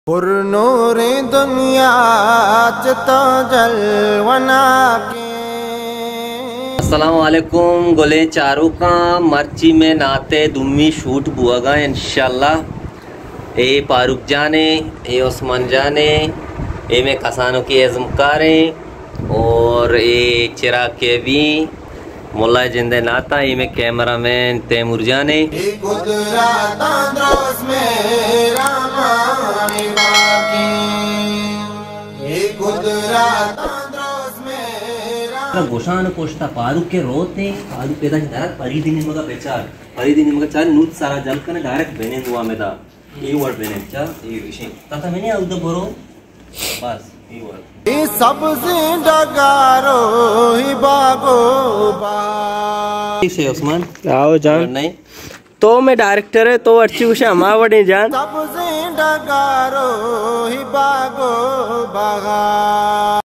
पुरनूरे दुनिया तो जलवना के। अस्सलाम वालेकुम। गोले चारों का मर्ची में नाते दुम्मी शूट बुआगा इंशाल्लाह। ए फारूक जाने, ए उस्मान जाने, ए में कसानों की एजमकारे और ए चिराग के भी मुल्ला जिंदे नाता, ए में कैमरा मैन तैमूर जाने। गोशान कोष्टा फारूक के रोते फारूक पैदा डायरेक्ट परिदिनी मगा बेचार परिदिनी मगा चार नूत सारा जल कने डायरेक्ट बेने दुआ में दा ये वर्ड बेने चा ये विषय तथा मैंने आउट बोरो बस ये वर्ड ये सबसे डगारो ही बागो बा। ठीक से उस्मान आओ जान नहीं तो मैं डायरेक्टर है तो अच्छी कुछ हमारे जान सबसे डगारो ही बागो बगा।